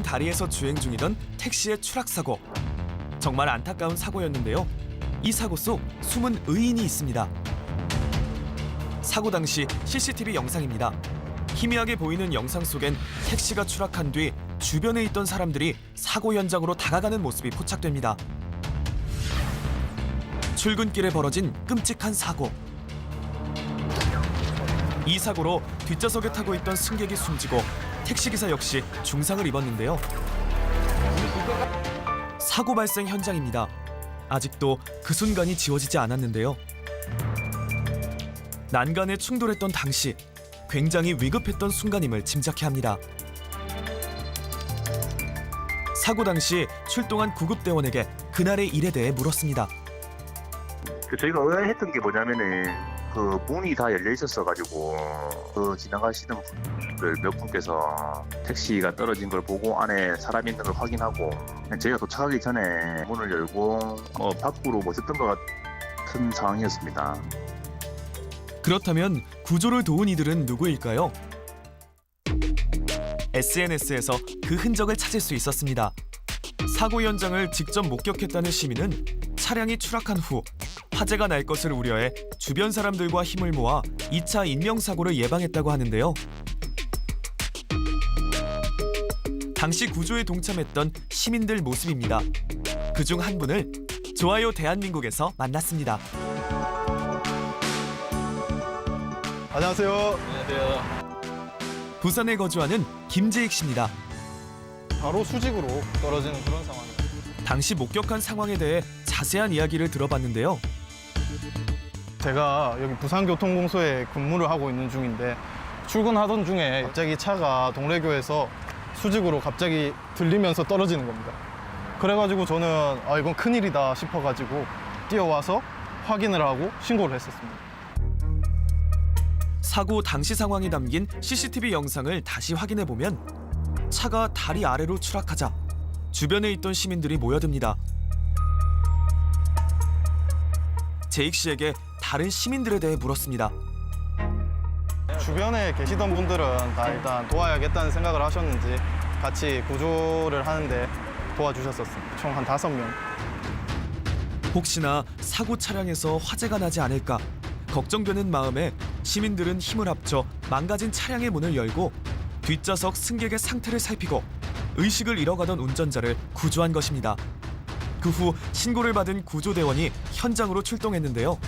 다리에서 주행 중이던 택시의 추락사고. 정말 안타까운 사고였는데요. 이 사고 속 숨은 의인이 있습니다. 사고 당시 CCTV 영상입니다. 희미하게 보이는 영상 속엔 택시가 추락한 뒤 주변에 있던 사람들이 사고 현장으로 다가가는 모습이 포착됩니다. 출근길에 벌어진 끔찍한 사고. 이 사고로 뒷좌석에 타고 있던 승객이 숨지고 택시기사 역시 중상을 입었는데요. 사고 발생 현장입니다. 아직도 그 순간이 지워지지 않았는데요. 난간에 충돌했던 당시 굉장히 위급했던 순간임을 짐작케 합니다. 사고 당시 출동한 구급대원에게 그날의 일에 대해 물었습니다. 저희가 의아했던 게 뭐냐면은 그 문이 다 열려 있었어가지고 그 지나가시던 분들 몇 분께서 택시가 떨어진 걸 보고 안에 사람이 있는 걸 확인하고 저희가 도착하기 전에 문을 열고 밖으로 모셨던 것 같은 상황이었습니다. 그렇다면 구조를 도운 이들은 누구일까요? SNS에서 그 흔적을 찾을 수 있었습니다. 사고 현장을 직접 목격했다는 시민은 차량이 추락한 후 화재가 날 것을 우려해 주변 사람들과 힘을 모아 2차 인명사고를 예방했다고 하는데요. 당시 구조에 동참했던 시민들 모습입니다. 그중 한 분을 좋아요 대한민국에서 만났습니다. 안녕하세요. 안녕하세요. 부산에 거주하는 김재익 씨입니다. 바로 수직으로 떨어지는 그런 상황이에요. 당시 목격한 상황에 대해 자세한 이야기를 들어봤는데요. 제가 여기 부산교통공소에 근무를 하고 있는 중인데 출근하던 중에 갑자기 차가 동래교에서 수직으로 갑자기 들리면서 떨어지는 겁니다. 그래가지고 저는 이건 큰일이다 싶어가지고 뛰어와서 확인을 하고 신고를 했었습니다. 사고 당시 상황이 담긴 CCTV 영상을 다시 확인해보면 차가 다리 아래로 추락하자 주변에 있던 시민들이 모여듭니다. 제익 씨에게 다른 시민들에 대해 물었습니다. 주변에 계시던 분들은 다 일단 도와야겠다는 생각을 하셨는지 같이 구조를 하는데 도와주셨었습니다. 총 한 5명. 혹시나 사고 차량에서 화재가 나지 않을까 걱정되는 마음에 시민들은 힘을 합쳐 망가진 차량의 문을 열고 뒷좌석 승객의 상태를 살피고 의식을 잃어가던 운전자를 구조한 것입니다. 그 후 신고를 받은 구조대원이 현장으로 출동했는데요.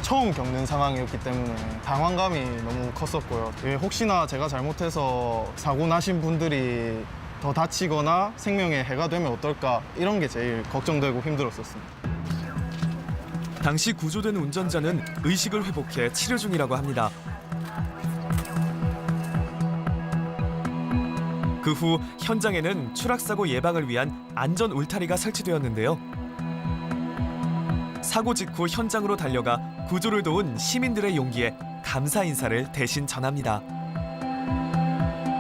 처음 겪는 상황이었기 때문에 당황감이 너무 컸었고요. 혹시나 제가 잘못해서 사고 나신 분들이 더 다치거나 생명에 해가 되면 어떨까 이런 게 제일 걱정되고 힘들었었습니다. 당시 구조된 운전자는 의식을 회복해 치료 중이라고 합니다. 그 후 현장에는 추락사고 예방을 위한 안전 울타리가 설치되었는데요. 사고 직후 현장으로 달려가 구조를 도운 시민들의 용기에 감사 인사를 대신 전합니다.